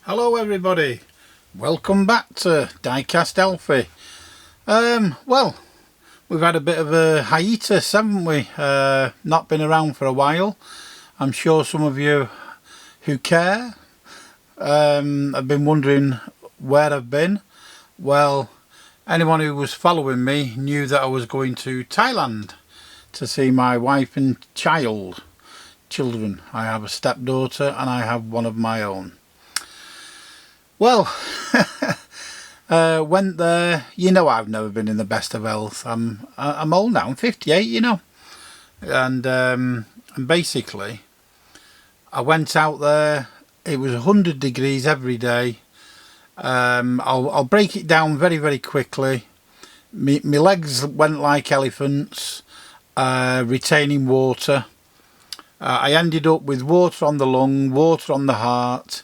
Hello everybody, welcome back to Diecast Alfie. Well, we've had a bit of a hiatus, haven't we? Not been around for a while. I'm sure some of you who care have been wondering where I've been. Well, anyone who was following me knew that I was going to Thailand to see my wife and children. I have a stepdaughter and I have one of my own. Well, went there. You know, I've never been in the best of health. I'm old now. I'm 58. You know, and basically, I went out there. It was 100 degrees every day. I'll break it down very quickly. My legs went like elephants, retaining water. I ended up with water on the lung, water on the heart.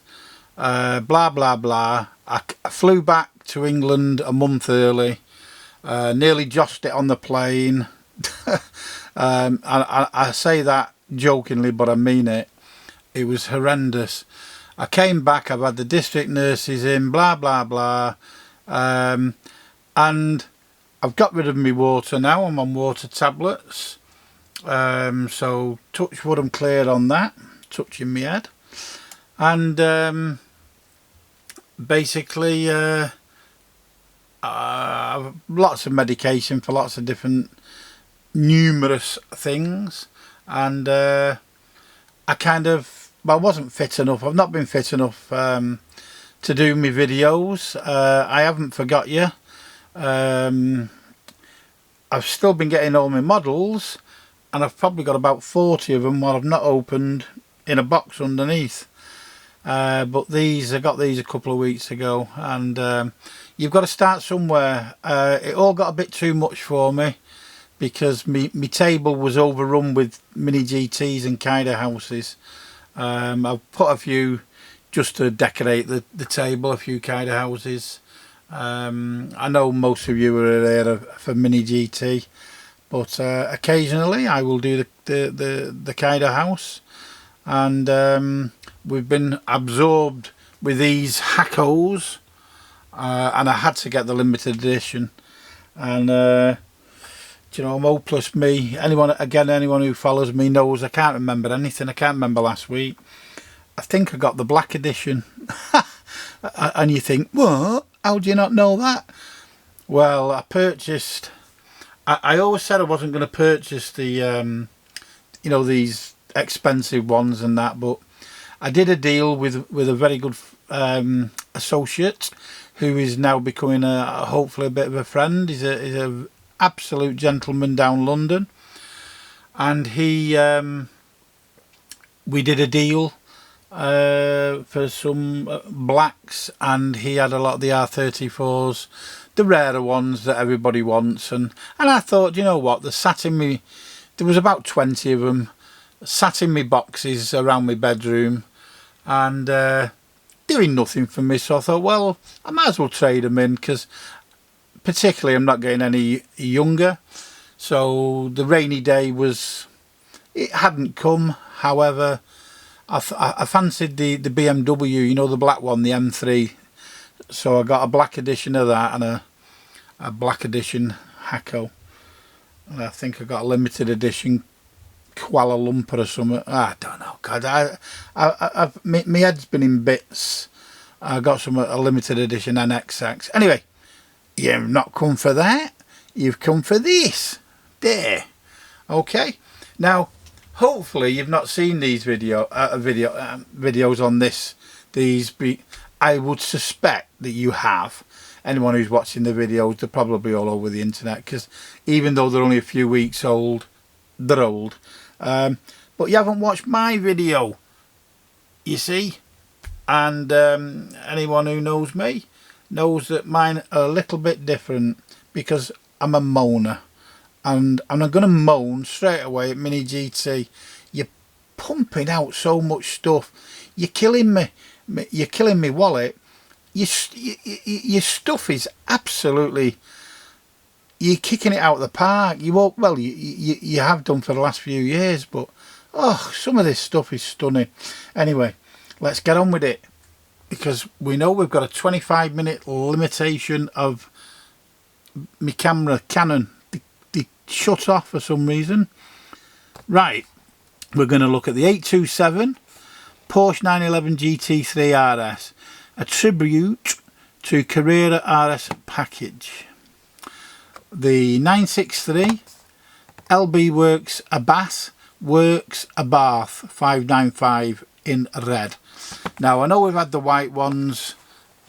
Blah blah blah. I flew back to England a month early, nearly joshed it on the plane. I say that jokingly, but I mean it. It was horrendous. I came back, I've had the district nurses in, blah blah blah, and I've got rid of my water now. I'm on water tablets, so touch wood, I'm cleared on that, touching my head. And basically lots of medication for lots of different numerous things, and I wasn't fit enough. I've not been fit enough to do my videos. I haven't forgot you. I've still been getting all my models, and I've probably got about 40 of them while I've not opened in a box underneath. But I got these a couple of weeks ago, and you've got to start somewhere. It all got a bit too much for me because my table was overrun with mini GTs and Carrera houses. I've put a few just to decorate the table, a few Carrera houses. I know most of you are there for mini GT, but occasionally I will do the Carrera house. And we've been absorbed with these hackos, and I had to get the limited edition. And you know, I'm hopeless me. Anyone who follows me knows I can't remember anything. I can't remember last week. I think I got the black edition. And you think, what? How do you not know that? Well, I purchased. I always said I wasn't going to purchase the you know, these expensive ones and that, but I did a deal with a very good associate who is now becoming hopefully a bit of a friend. He's a absolute gentleman down London, and we did a deal for some blacks, and he had a lot of the R34s, the rarer ones that everybody wants, and I thought, you know what, there was about 20 of them sat in my boxes around my bedroom, and doing nothing for me. So I thought, well, I might as well trade them in, because particularly I'm not getting any younger. So the rainy day it hadn't come. However, I fancied the BMW, you know, the black one, the M3. So I got a black edition of that and a black edition Hacko. And I think I got a limited edition Kuala Lumpur or something. I don't know. God, my head's been in bits. I got a limited edition NXX. Anyway, you've not come for that. You've come for this. There. Okay. Now, hopefully, you've not seen these videos on this. I would suspect that you have. Anyone who's watching the videos, they're probably all over the internet, because even though they're only a few weeks old, they're old. But you haven't watched my video, you see, and anyone who knows me knows that mine are a little bit different, because I'm a moaner, and I'm going to moan straight away at Mini GT. You're pumping out so much stuff. You're killing me. You're killing me wallet. Your stuff is absolutely. You're kicking it out of the park. You won't. Well, you have done for the last few years, but oh, some of this stuff is stunning. Anyway, let's get on with it. because we know we've got a 25-minute limitation of my camera Canon. They shut off for some reason. Right, we're going to look at the 827 Porsche 911 GT3 RS, a tribute to Carrera RS package. The 963 LB Works ABARTH ABARTH 595 in red. Now I know we've had the white ones,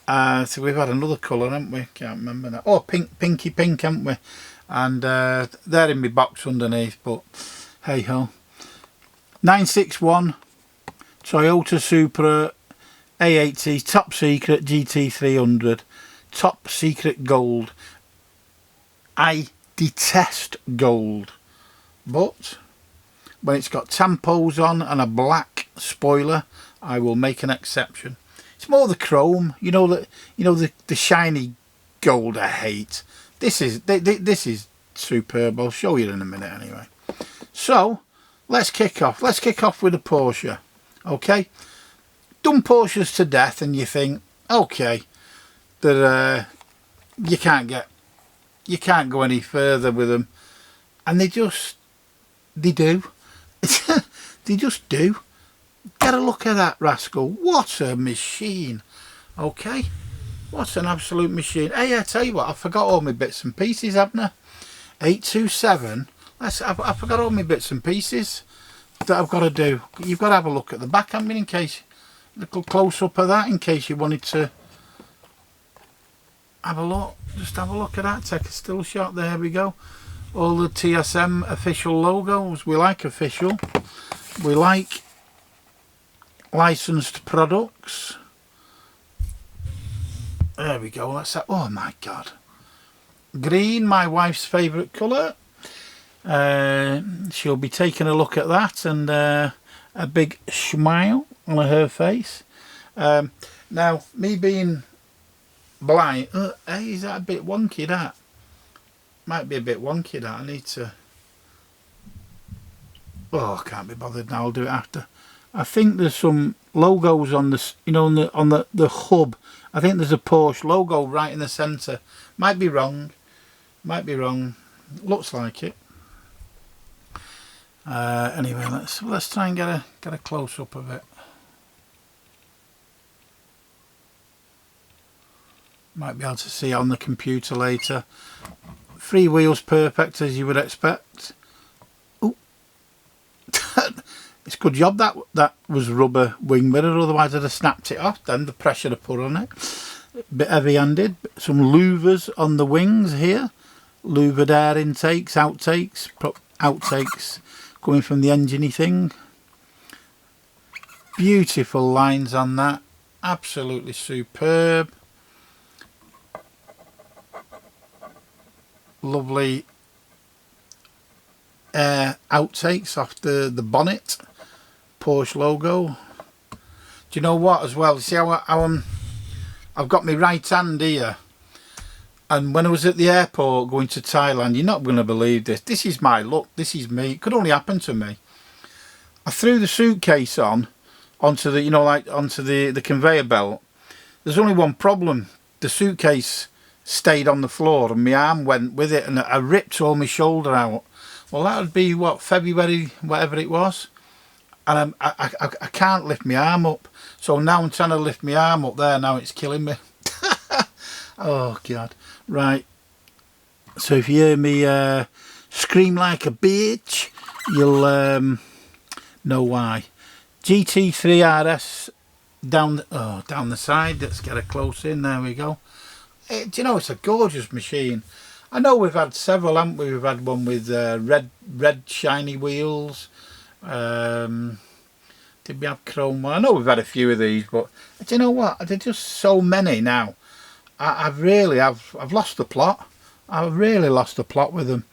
so we've had another colour, haven't we? Can't remember now. Oh, pinky pink, haven't we? And they're in my box underneath, but hey ho. 961 Toyota Supra A80 top secret GT300, top secret gold. I detest gold, but when it's got tampos on and a black spoiler, I will make an exception. It's more the chrome, you know, the shiny gold I hate. This is superb. I'll show you in a minute anyway. So let's kick off. Let's kick off with a Porsche. Okay, done Porsches to death, and you think, okay, that you can't go any further with them, and they do. They just do. Get a look at that rascal. What a machine. Okay, what an absolute machine. Hey, I tell you what, I forgot all my bits and pieces, haven't I? 827. I forgot all my bits and pieces that I've got to do. You've got to have a look at the back, I mean, in case, a little close up of that, in case you wanted to have a look. Just have a look at that. Take a still shot. There we go. All the TSM official logos. We like official. We like licensed products. There we go. That's that. Oh my god. Green, my wife's favourite colour. She'll be taking a look at that, and a big smile on her face. Now, me being blind, hey, is that a bit wonky, that? Might be a bit wonky, that. I need to... Oh, I can't be bothered now. I'll do it after. I think there's some logos on the, you know, on the hub. I think there's a Porsche logo right in the centre. Might be wrong. Might be wrong. Looks like it. Anyway, let's try and get a close up of it. Might be able to see on the computer later. Three wheels perfect, as you would expect. Ooh. It's a good job that was rubber wing mirror, otherwise I'd have snapped it off then, the pressure to put on it. A bit heavy handed. Some louvers on the wings here. Louvered air intakes, outtakes coming from the engine-y thing. Beautiful lines on that. Absolutely superb. Lovely air outtakes off the bonnet. Porsche logo. Do you know what as well? See how I've got my right hand here, and when I was at the airport going to Thailand, you're not going to believe this. This is my luck. This is me. It could only happen to me. I threw the suitcase onto the, you know, like onto the conveyor belt. There's only one problem. The suitcase stayed on the floor and my arm went with it, and I ripped all my shoulder out. Well, that would be what, February, whatever it was, and I can't lift my arm up. So now I'm trying to lift my arm up there. Now it's killing me. Oh god. Right, so if you hear me scream like a bitch, you'll know why. GT3 RS down the side. Let's get a close in. There we go. Do you know, it's a gorgeous machine. I know we've had several, haven't we? We've had one with red shiny wheels. Did we have chrome one? I know we've had a few of these, but do you know what? There's just so many now. I've lost the plot. I've really lost the plot with them.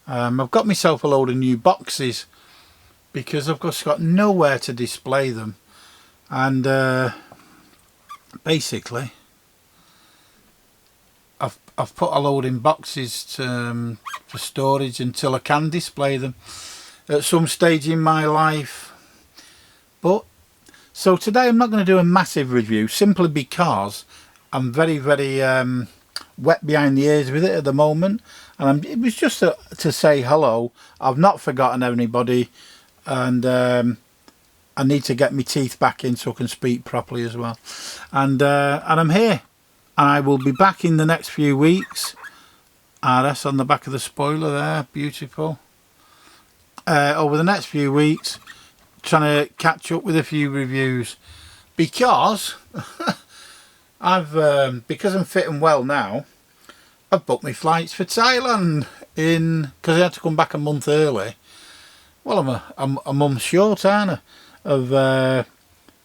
I've got myself a load of new boxes because I've just got nowhere to display them, and basically I've put a load in boxes for storage until I can display them at some stage in my life. But So today I'm not going to do a massive review, simply because I'm very wet behind the ears with it at the moment, and it was just to say hello. I've not forgotten anybody, and I need to get my teeth back in so I can speak properly as well. And I'm here, and I will be back in the next few weeks. RS on the back of the spoiler there, beautiful. Over the next few weeks, trying to catch up with a few reviews, because because I'm fitting well now, I've booked my flights for Thailand because I had to come back a month early. Well, I'm a month short, aren't I, of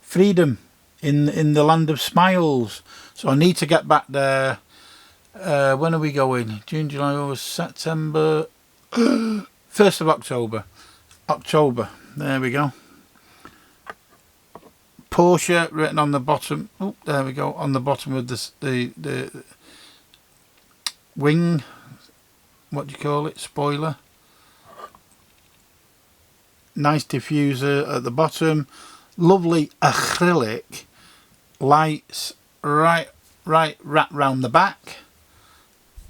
freedom in the land of smiles. So I need to get back there. When are we going? June, July, August, September. 1st of October. There we go. Porsche written on the bottom. Oh, there we go. On the bottom of the wing. What do you call it? Spoiler. Nice diffuser at the bottom. Lovely acrylic lights right wrapped round the back.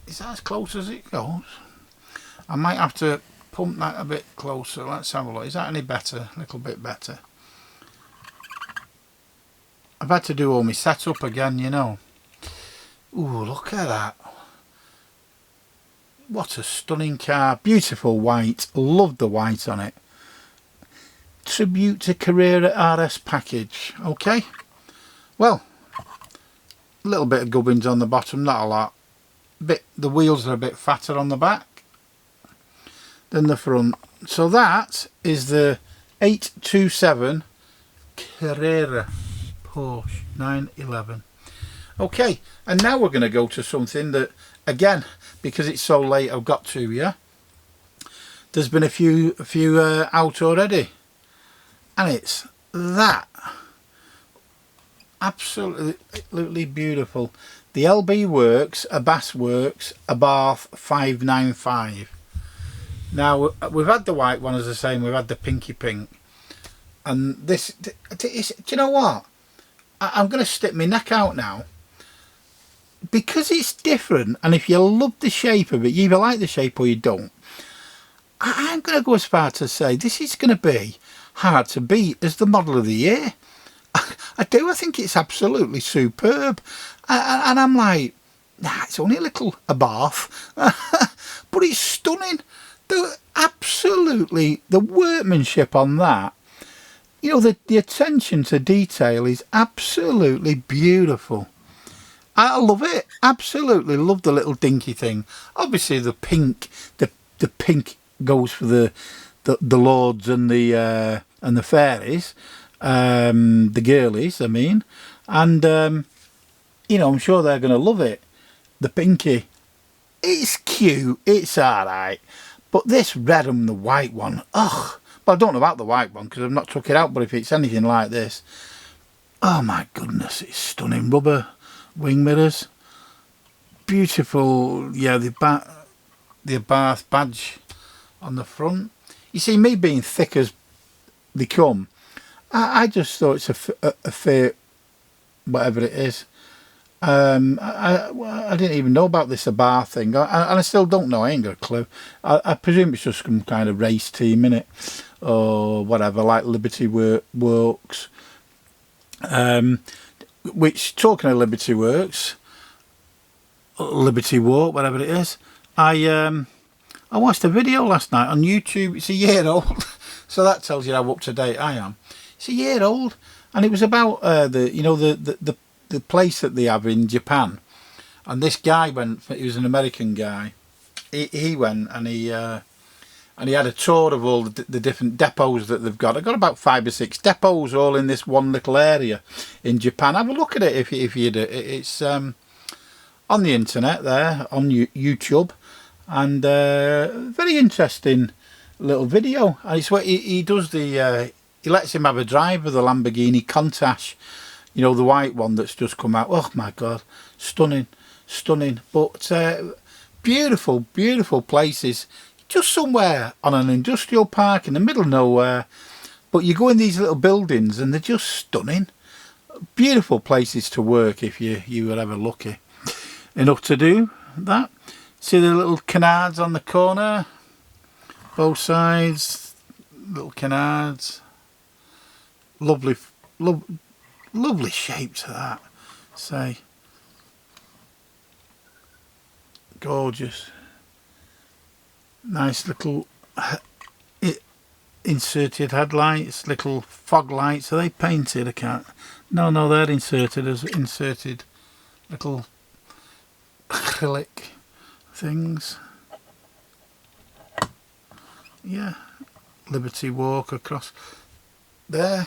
Is that as close as it goes? I might have to pump that a bit closer. Let's have a look. Is that any better? A little bit better. I've had to do all my setup again, you know. Ooh, look at that. What a stunning car. Beautiful white. Love the white on it. Tribute to Carrera RS package. Okay. Well, a little bit of gubbins on the bottom, not a lot. The wheels are a bit fatter on the back than the front. So that is the 827 Carrera Porsche 911. Okay, and now we're going to go to something that, again, because it's so late, I've got to, yeah. There's been a few out already, and it's that. Absolutely beautiful. The LB Works, ABARTH Works, ABARTH 595. Now, we've had the white one, as I say, and we've had the pinky pink. And this, do you know what? I'm going to stick my neck out now. Because it's different, and if you love the shape of it, you either like the shape or you don't. I'm going to go as far to say this is going to be hard to beat as the model of the year. I think it's absolutely superb. And I'm like, nah, it's only a little ABARTH. But it's stunning. The workmanship on that, you know, the attention to detail is absolutely beautiful. I love it. Absolutely love the little dinky thing. Obviously the pink goes for the lords and the fairies. The girlies, I mean, and you know, I'm sure they're going to love it. The pinky, it's cute, it's alright, but this red and the white one, ugh. Well, I don't know about the white one because I've not took it out, but if it's anything like this, oh my goodness, it's stunning. Rubber wing mirrors, beautiful. Yeah, the ABARTH badge on the front. You see, me being thick as they come, I just thought it's a fair, whatever it is. I didn't even know about this ABARTH thing, and I still don't know. I ain't got a clue. I presume it's just some kind of race team, innit, or whatever, like Liberty Works. Which, talking of Liberty Works, Liberty Walk, whatever it is, I watched a video last night on YouTube. It's a year old, so that tells you how up to date I am. It's a year old, and it was about the place that they have in Japan. And this guy went. He was an American guy. He went and he had a tour of all the different depots that they've got. They've got about 5 or 6 depots all in this one little area in Japan. Have a look at it if you do. It's on the internet there on YouTube, and very interesting little video. And it's what he does the. He lets him have a drive with the Lamborghini Countach, you know, the white one that's just come out. Oh my God, stunning. But beautiful places. Just somewhere on an industrial park in the middle of nowhere. But you go in these little buildings and they're just stunning. Beautiful places to work if you were ever lucky enough to do that. See the little canards on the corner, both sides, little canards. Lovely, lovely shape to that. Say, gorgeous. Nice little inserted headlights, little fog lights. Are they painted? I can't. No, they're inserted as inserted little acrylic things. Yeah, Liberty Walk across there.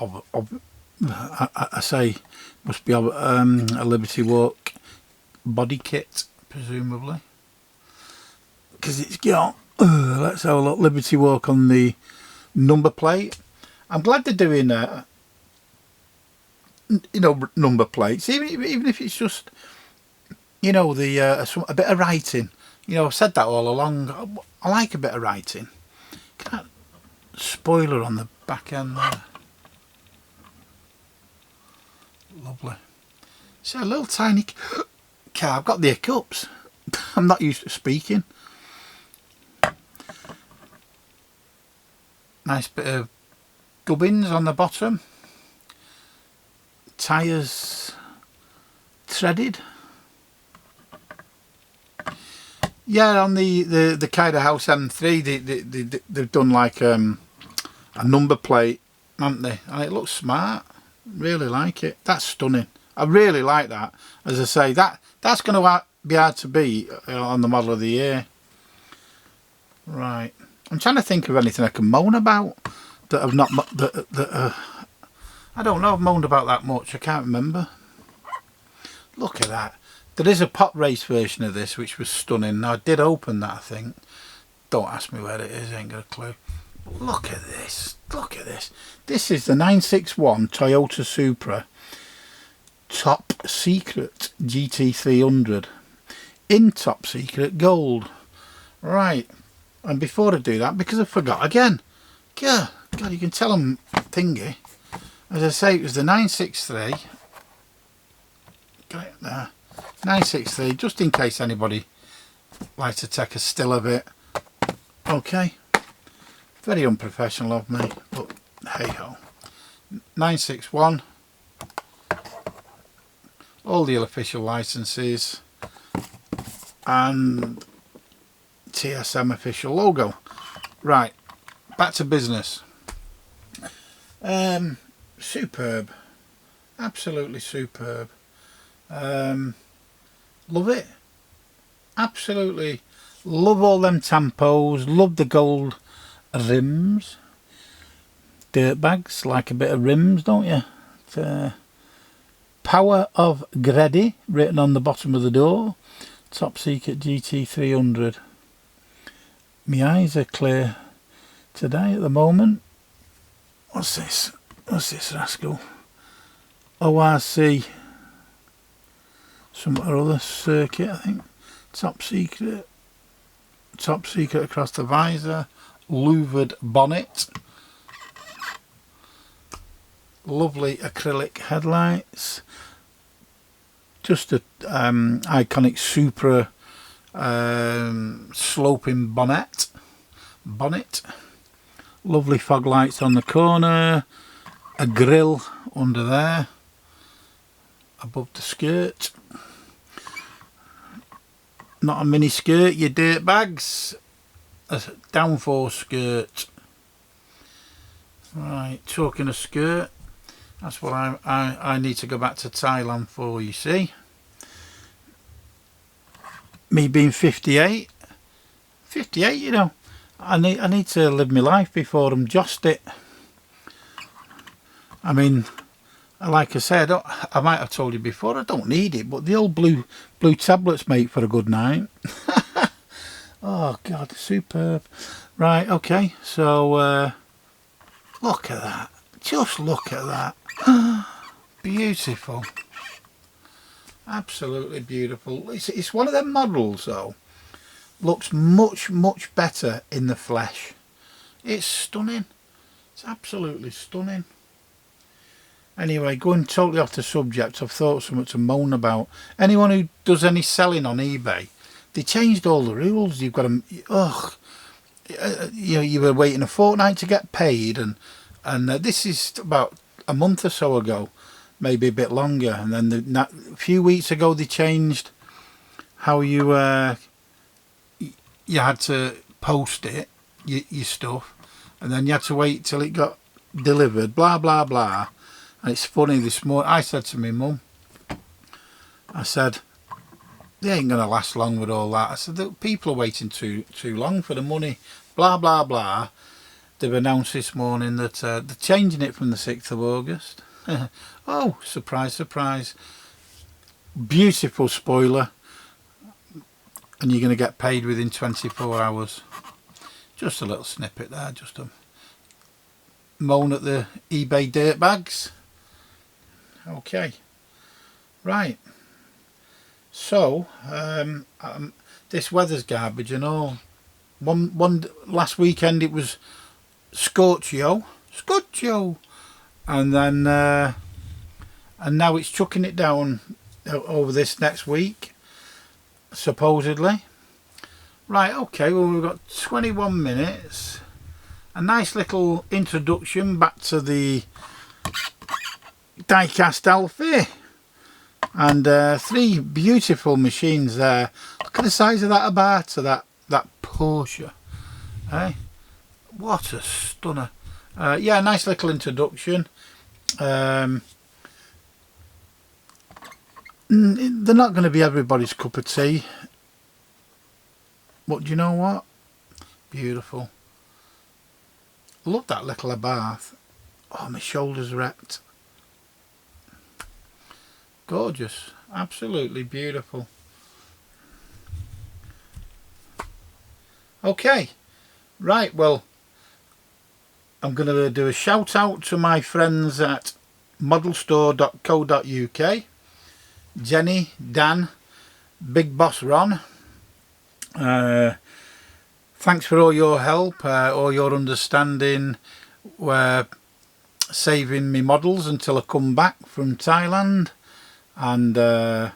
I say must be a Liberty Walk body kit, presumably, because it's got let's have a look, Liberty Walk on the number plate. I'm glad they're doing number plates, even if it's just a bit of writing. I've said that all along. I like a bit of writing. That spoiler on the back end there. Lovely. So a little tiny car. I've got the hiccups. I'm not used to speaking. Nice bit of gubbins on the bottom. Tyres threaded. Yeah, on the Carrera House M3 they've done like a number plate, haven't they? And it looks smart. Really like it. That's stunning. I really like that. As I say, that's going to be hard to beat on the model of the year. Right. I'm trying to think of anything I can moan about that I've not I don't know. I've moaned about that much. I can't remember. Look at that. There is a pop race version of this which was stunning. Now I did open that, I think. Don't ask me where it is. I ain't got a clue. But look at this. Look at this. This is the 961 Toyota Supra Top Secret GT300 in Top Secret Gold. Right. And before I do that, because I forgot again. God, you can tell them thingy. As I say, it was the 963. Got it there. 963, just in case anybody likes to take a still of it. Okay. Very unprofessional of me, but hey ho. 961. All the official licenses. And TSM official logo. Right, back to business. Superb, absolutely superb. Love it, absolutely love all them tampos, love the gold rims. Dirt bags like a bit of rims, don't you? Power of Grady written on the bottom of the door. Top Secret GT300. My eyes are clear today at the moment. What's this? What's this rascal? ORC. Some other circuit, I think. Top Secret. Top Secret across the visor. Louvered bonnet. Lovely acrylic headlights. Just a iconic Supra sloping bonnet. Lovely fog lights on the corner. A grille under there. Above the skirt. Not a mini skirt, you dirt bags. A downforce skirt. Right, talking of skirt. That's what I need to go back to Thailand for, you see. Me being 58. 58, you know. I need to live my life before I'm jossed it. I mean, like I said, I might have told you before, I don't need it, but the old blue tablets make for a good night. Oh God, superb. Right, okay, so look at that. Just look at that. Beautiful. Absolutely beautiful. It's one of them models though. Looks much better in the flesh. It's stunning. It's absolutely stunning. Anyway, going totally off the subject, I've thought something to moan about. Anyone who does any selling on eBay, they changed all the rules. You've got to, you were waiting a fortnight to get paid, and this is about a month or so ago, maybe a bit longer. And then a few weeks ago they changed how you had to post it, your stuff, and then you had to wait till it got delivered. Blah blah blah. And it's funny, this morning I said to my mum, I said, they ain't going to last long with all that. I said, the people are waiting too long for the money. Blah, blah, blah. They've announced this morning that they're changing it from the 6th of August. Oh, surprise, surprise. Beautiful spoiler. And you're going to get paid within 24 hours. Just a little snippet there, just a moan at the eBay dirtbags. Okay, right. So this weather's garbage and all. One last weekend it was scorchio, and then and now it's chucking it down over this next week, supposedly. Right. Okay. Well, we've got 21 minutes. A nice little introduction back to the die-cast Alfie, and 3 beautiful machines there. Look at the size of that ABARTH, that Porsche, eh? What a stunner. Yeah, nice little introduction. They're not going to be everybody's cup of tea, but do you know what? Beautiful. Love that little ABARTH. Oh, my shoulder's wrecked. Gorgeous, absolutely beautiful. Okay, right, well, I'm going to do a shout out to my friends at modelstore.co.uk, Jenny, Dan, Big Boss Ron. Thanks for all your help, all your understanding, saving me models until I come back from Thailand. And I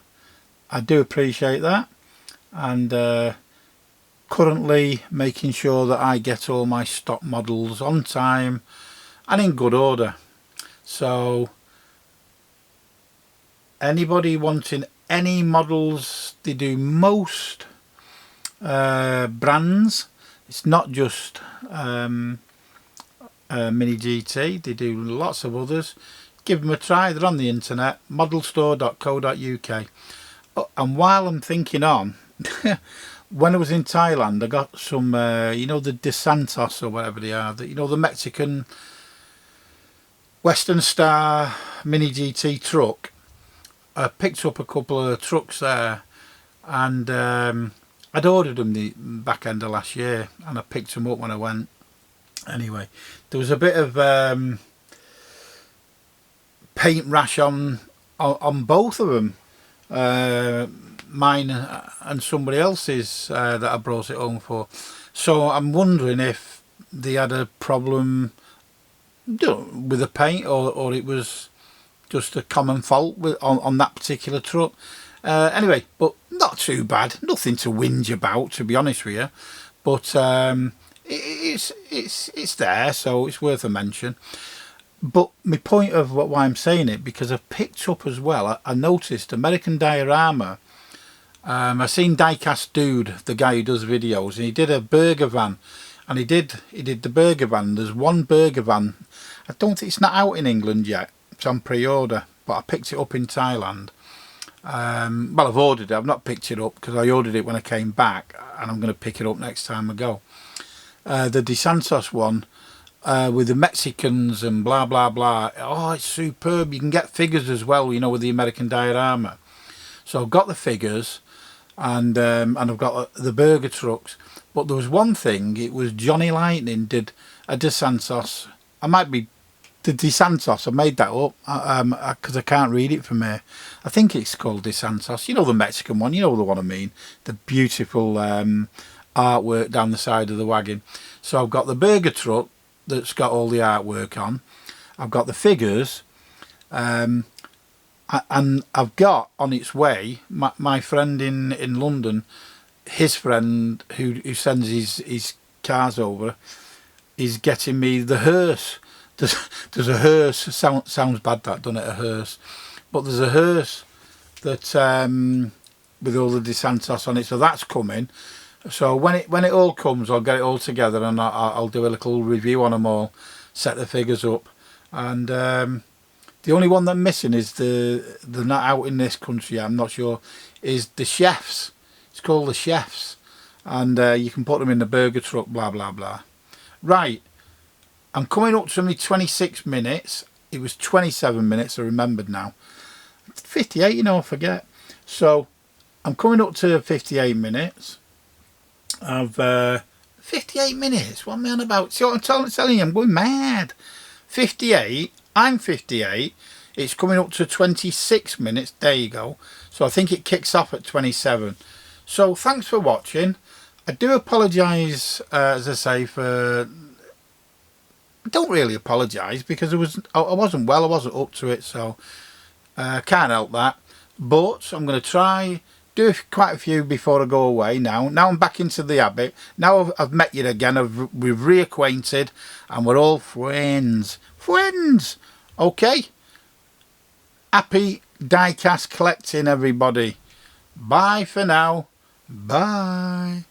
do appreciate that, and currently making sure that I get all my stock models on time and in good order. So anybody wanting any models, they do most brands. It's not just Mini GT, they do lots of others. Give them a try. They're on the internet, modelstore.co.uk. Oh, and while I'm thinking on, when I was in Thailand, I got some, you know, the DeSantos or whatever they are, you know, the Mexican Western Star Mini GT truck. I picked up a couple of trucks there, and I'd ordered them the back end of last year, and I picked them up when I went. Anyway, there was a bit of paint rash on both of them, mine and somebody else's that I brought it home for. So I'm wondering if they had a problem with the paint, or it was just a common fault on that particular truck. Anyway, but not too bad, nothing to whinge about, to be honest with you. But it's there, so it's worth a mention. But my point of why I'm saying it, because I've picked up as well, I noticed American Diorama. I seen Diecast Dude, the guy who does videos, and he did a burger van, and he did the burger van. There's one burger van. I don't think it's not out in England yet. It's on pre-order, but I picked it up in Thailand. Well, I've ordered it. I've not picked it up because I ordered it when I came back, and I'm going to pick it up next time I go. The DeSantos one. With the Mexicans and blah blah blah. Oh, it's superb. You can get figures as well, you know, with the American Diorama. So I've got the figures, and I've got the burger trucks. But there was one thing. It was Johnny Lightning did a DeSantos. I might be the DeSantos. I made that up because I can't read it from here. I think it's called DeSantos. You know, the Mexican one. You know the one I mean. The beautiful artwork down the side of the wagon. So I've got the burger truck, that's got all the artwork on. I've got the figures, and I've got on its way my friend in London, his friend who sends his cars over, is getting me the hearse. There's a hearse. Sounds bad, that, doesn't it? A hearse, but there's a hearse that with all the DeSantos on it. So that's coming. So when it all comes, I'll get it all together and I'll do a little review on them all, set the figures up, and the only one that I'm missing is they're not out in this country yet, I'm not sure, is the chefs. It's called the chefs, and you can put them in the burger truck, blah blah blah. Right, I'm coming up to me 26 minutes. It was 27 minutes, I remembered now. 58, you know, I forget. So I'm coming up to 58 minutes. I've 58 minutes. What am I on about? See what I'm telling you? I'm going mad. 58. I'm 58. It's coming up to 26 minutes. There you go. So I think it kicks off at 27. So thanks for watching. I do apologise, as I say, for... I don't really apologise because I wasn't well. I wasn't up to it, so can't help that. But I'm going to try do quite a few before I go away. Now I'm back into the habit. Now I've met you again. We've reacquainted, and we're all friends. Okay. Happy diecast collecting, everybody. Bye for now. Bye.